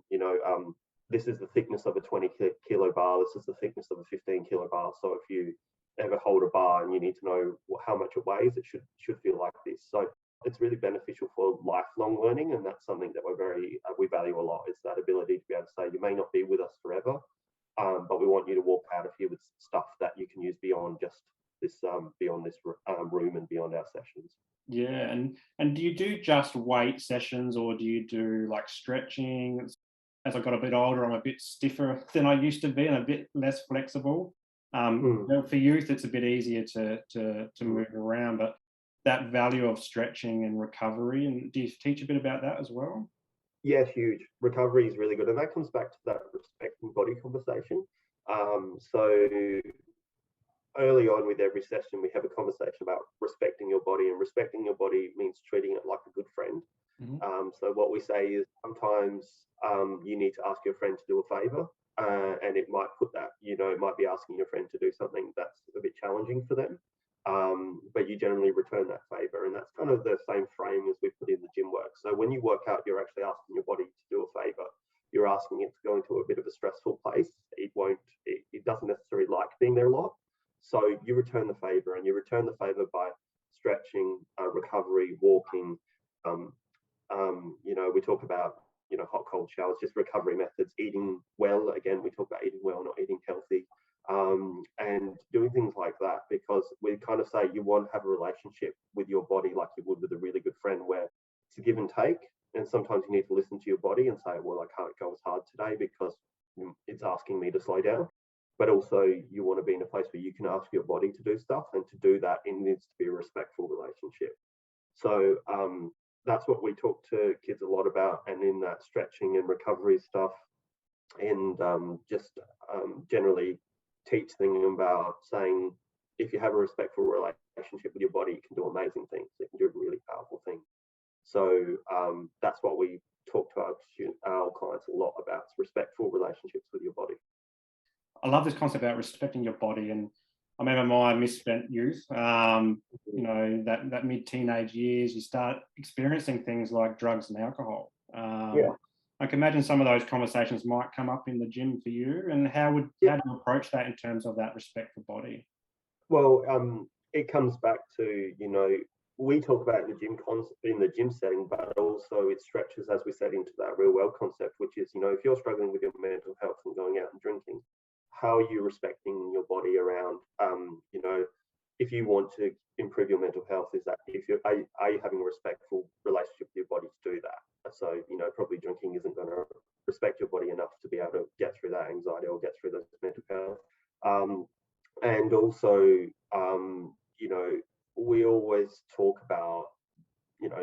this is the thickness of a 20 kilo bar, this is the thickness of a 15 kilo bar. So if you ever hold a bar and you need to know how much it weighs, it should feel like this. So it's really beneficial for lifelong learning, and that's something that we value a lot, is that ability to be able to say, you may not be with us forever, but we want you to walk out of here with stuff that you can use beyond just beyond this room and beyond our sessions. Yeah, and do you do just weight sessions, or do you do like stretching? As I got a bit older, I'm a bit stiffer than I used to be and a bit less flexible. Mm, For youth, it's a bit easier to mm. move around, but that value of stretching and recovery, and do you teach a bit about that as well? Yeah, huge. Recovery is really good, and that comes back to that respecting body conversation. So early on with every session, we have a conversation about respecting your body, and respecting your body means treating it like a good friend. Mhm. So what we say is sometimes you need to ask your friend to do a favor, and it might put that, it might be asking your friend to do something that's a bit challenging for them. But you generally return that favor, and that's kind of the same frame as we put in the gym work. So when you work out, you're actually asking your body to do a favor. You're asking it to go into a bit of a stressful place. It doesn't necessarily like being there a lot. So you return the favor, and you return the favor by stretching, recovery, walking. Um, we talk about, hot, cold showers, just recovery methods, eating well. Again, we talk about eating well, not eating healthy, and doing things like that, because we kind of say you want to have a relationship with your body like you would with a really good friend, where it's a give and take. And sometimes you need to listen to your body and say, well, I can't go as hard today because it's asking me to slow down. But also, you want to be in a place where you can ask your body to do stuff, and to do that, it needs to be a respectful relationship. So that's what we talk to kids a lot about, and in that stretching and recovery stuff, and generally teach them about saying, if you have a respectful relationship with your body, it can do amazing things. It can do really powerful things. So that's what we talk to our clients a lot about: respectful relationships with your body. I love this concept about respecting your body, and I remember my misspent youth. That mid-teenage years, you start experiencing things like drugs and alcohol. Yeah. I can imagine some of those conversations might come up in the gym for you. And how do you approach that in terms of that respect for body? Well, it comes back to, we talk about in the gym setting, but also it stretches, as we said, into that real world concept, which is, if you're struggling with your mental health and going out and drinking, how are you respecting your body around, if you want to improve your mental health, is that are you having a respectful relationship with your body to do that? So, probably drinking isn't going to respect your body enough to be able to get through that anxiety or get through those mental health. And also, we always talk about,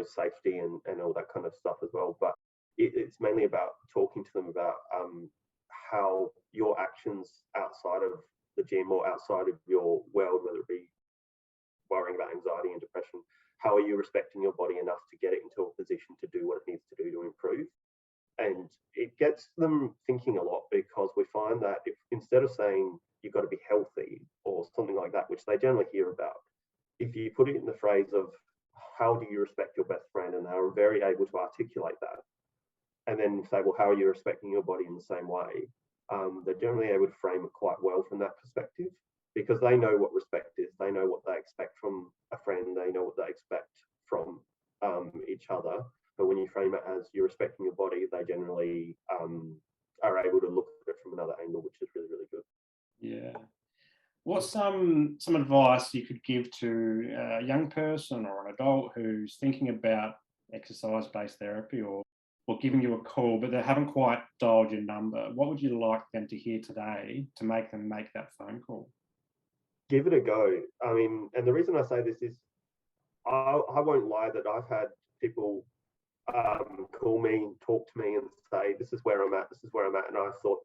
safety and all that kind of stuff as well. But it's mainly about talking to them about how your actions outside of the gym or outside of your world, whether it be worrying about anxiety and depression, how are you respecting your body enough to get it into a position to do what it needs to do to improve? And it gets them thinking a lot, because we find that if, instead of saying you've got to be healthy or something like that, which they generally hear about, if you put it in the phrase of how do you respect your best friend, and they're very able to articulate that, and then say, well, how are you respecting your body in the same way? They're generally able to frame it quite well from that perspective, because they know what respect is. They know what they expect from a friend. They know what they expect from each other. But when you frame it as you're respecting your body, they generally are able to look at it from another angle, which is really, really good. Yeah. What's some advice you could give to a young person or an adult who's thinking about exercise-based therapy, or giving you a call, but they haven't quite dialed your number? What would you like them to hear today to make them make that phone call? Give it a go. I mean, and the reason I say this is I won't lie that I've had people call me, talk to me, and say, "This is where I'm at. This is where I'm at." And I thought,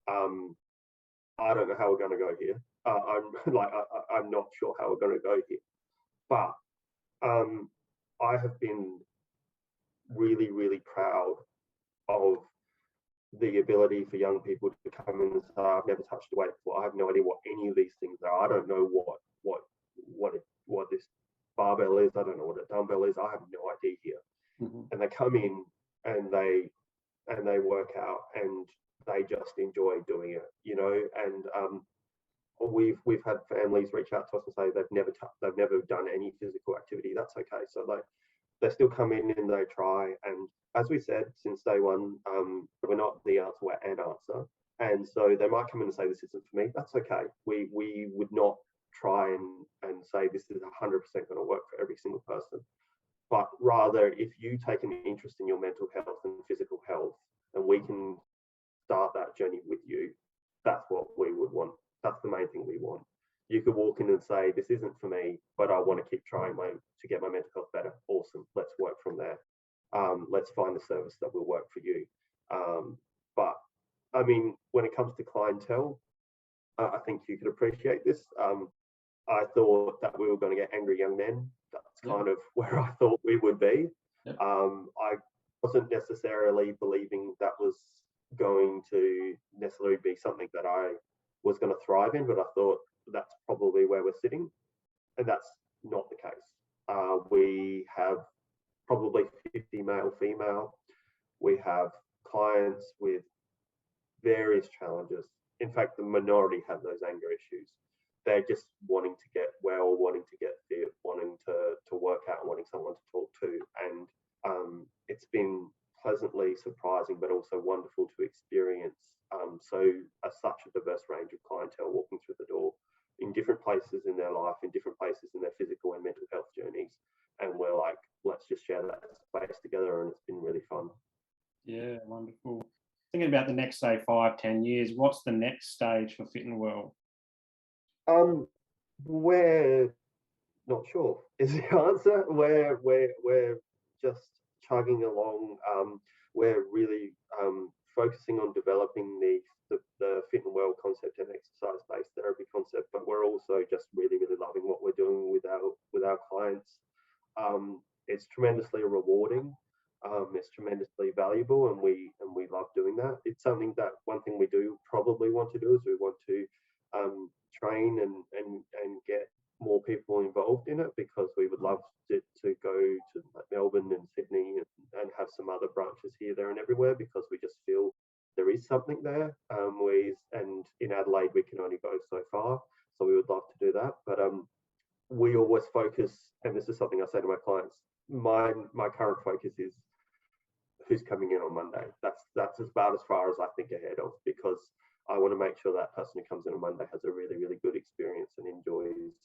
I don't know how we're going to go here. I'm not sure how we're going to go here. But I have been really, really proud of the ability for young people to come in and say, "I've never touched a weight before. I have no idea what any of these things are. I don't know what this barbell is. I don't know what a dumbbell is. I have no idea here." Mm-hmm. And they come in and they work out, and they just enjoy doing it, And we've had families reach out to us and say they've never done any physical activity. That's okay. So they still come in and they try. And as we said since day one, we're not the answer, we're an answer. And so they might come in and say, "This isn't for me." That's okay. We would not try and say this is 100% going to work for every single person. But rather, if you take an interest in your mental health and physical health, and we can start that journey with you, that's what we would want. That's the main thing we want. You could walk in and say, this isn't for me, but I want to keep trying to get my mental health better. Awesome. Let's work from there. Let's find the service that will work for you. But I mean, when it comes to clientele, I think you could appreciate this. I thought that we were going to get angry young men. That's kind of where I thought we would be. I wasn't necessarily believing that was going to necessarily be something that I was going to thrive in, but I thought that's probably where we're sitting, and that's not the case. We have probably 50 male, female. We have clients with various challenges. In fact, the minority have those anger issues. They're just wanting to get well, wanting to get fit, wanting to work out, and wanting someone to talk to. And it's been pleasantly surprising, but also wonderful to experience such a diverse range of clientele walking through the door in different places in their life, in different places in their physical and mental health journeys. And we're like, let's just share that space together, and it's been really fun. Yeah, wonderful. Thinking about the next, say, 5-10 years, what's the next stage for Fit and Well? We're not sure is the answer. We're just chugging along. We're really focusing on developing the Fit and Well concept and exercise-based therapy concept, but we're also just really loving what we're doing with our clients. It's tremendously rewarding. It's tremendously valuable, and we love doing that. It's something that one thing we do probably want to do is we want to train and get more people involved in it, because we would love to go to Melbourne and Sydney and have some other branches here, there and everywhere, because we just feel there is something there. And in Adelaide we can only go so far, so we would love to do that. But we always focus, and this is something I say to my clients, my current focus is who's coming in on Monday. That's about as far as I think ahead of, because I want to make sure that person who comes in on Monday has a really good experience and enjoys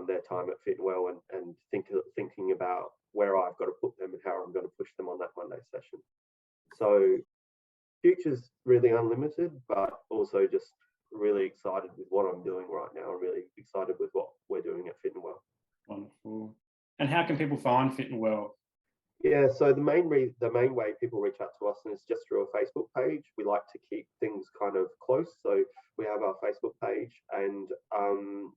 their time at Fit and Well, and thinking about where I've got to put them and how I'm going to push them on that Monday session. So future's really unlimited, but also just really excited with what I'm doing right now. I'm really excited with what we're doing at Fit and Well. Wonderful. And how can people find Fit and Well? Yeah, so the main way people reach out to us is just through a Facebook page. We like to keep things kind of close, so we have our Facebook page, and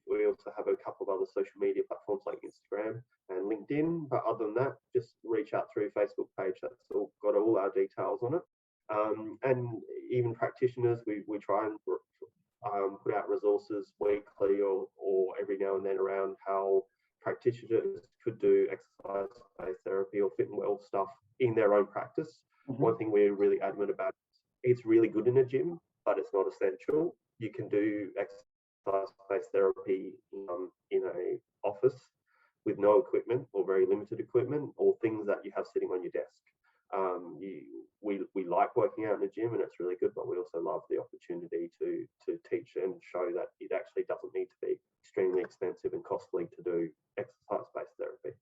we also have a couple of other social media platforms like Instagram and LinkedIn. But other than that, just reach out through Facebook page. That's got all our details on it. And even practitioners, we try and put out resources weekly or every now and then around how practitioners could do exercise-based therapy or Fit and Well stuff in their own practice. One thing we're really adamant about, it's really good in a gym, but it's not essential. You can do exercise-based therapy in a office with no equipment or very limited equipment, or things that you have sitting on your desk. We like working out in a gym, and it's really good, but we also love the opportunity to teach and show that it actually doesn't need to be extremely expensive and costly to do exercise-based therapy.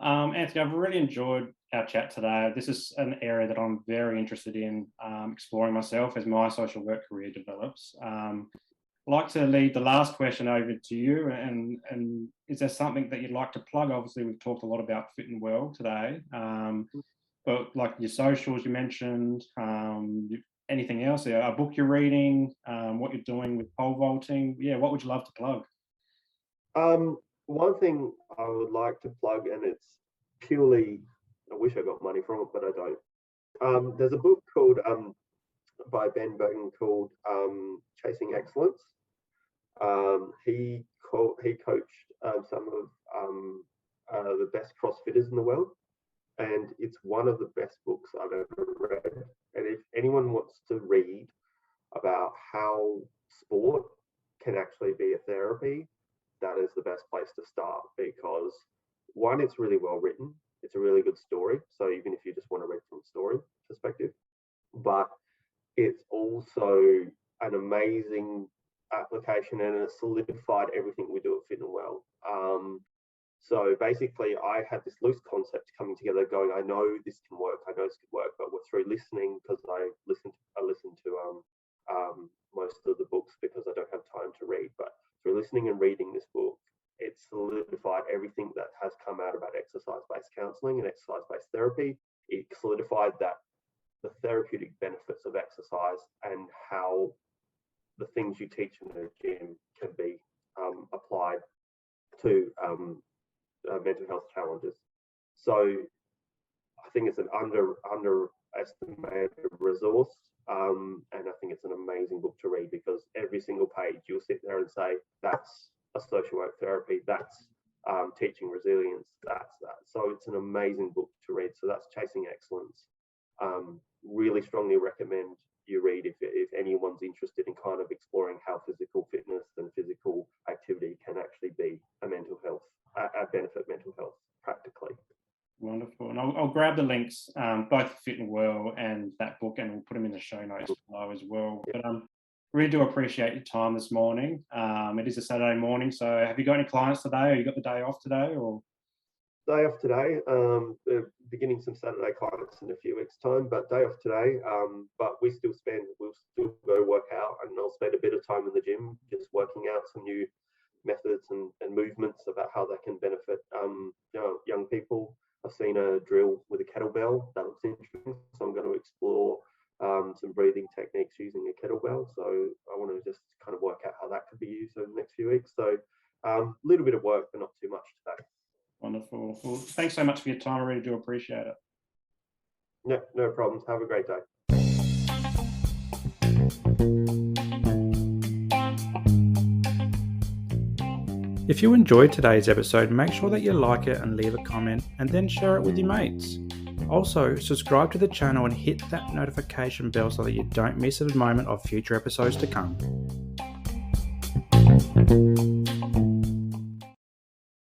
Anthony, I've really enjoyed our chat today. This is an area that I'm very interested in exploring myself as my social work career develops. I'd like to lead the last question over to you, and is there something that you'd like to plug? Obviously, we've talked a lot about Fit and Well today, but like your socials you mentioned, anything else, a book you're reading, what you're doing with pole vaulting, what would you love to plug? One thing I would like to plug, and it's purely, I wish I got money from it, but I don't. There's a book called by Ben Bergen called Chasing Excellence. He coached some of the best CrossFitters in the world, and it's one of the best books I've ever read. And if anyone wants to read about how sport can actually be a therapy, that is the best place to start, because one, it's really well written. It's a really good story. So even if you just want to read from a story perspective, but it's also an amazing application, and it solidified everything we do at Fit and Well. So basically, I had this loose concept coming together, going, I know this can work, but through listening, because I listen to most of the books because I don't have time to read, but through listening and reading this book, it solidified everything that has come out about exercise-based counselling and exercise-based therapy. It solidified that the therapeutic benefits of exercise and how the things you teach in the gym can be applied to mental health challenges. So I think it's an underestimated resource, and I think it's an amazing book to read, because every single page you'll sit there and say, that's a social work therapy, that's teaching resilience, that's that. So it's an amazing book to read. So that's Chasing Excellence. Really strongly recommend you read if anyone's interested in kind of exploring how physical fitness and physical activity can actually be a benefit mental health practically. Wonderful. And I'll grab the links, both Fit and Well and that book, and we'll put them in the show notes below as well. But really do appreciate your time this morning. It is a Saturday morning, so have you got any clients today, or you got the day off today? Or day off today. Beginning some Saturday clients in a few weeks' time, but day off today. But we'll still go work out, and I'll spend a bit of time in the gym just working out some new methods and movements about how they can benefit young people. I've seen a drill with a kettlebell that looks interesting, so I'm going to explore some breathing techniques using a kettlebell. So I want to just kind of work out how that could be used over the next few weeks. So a little bit of work, but not too much today. Wonderful. Well, thanks so much for your time. I really do appreciate it. No problems. Have a great day. If you enjoyed today's episode, make sure that you like it and leave a comment, and then share it with your mates. Also, subscribe to the channel and hit that notification bell so that you don't miss a moment of future episodes to come.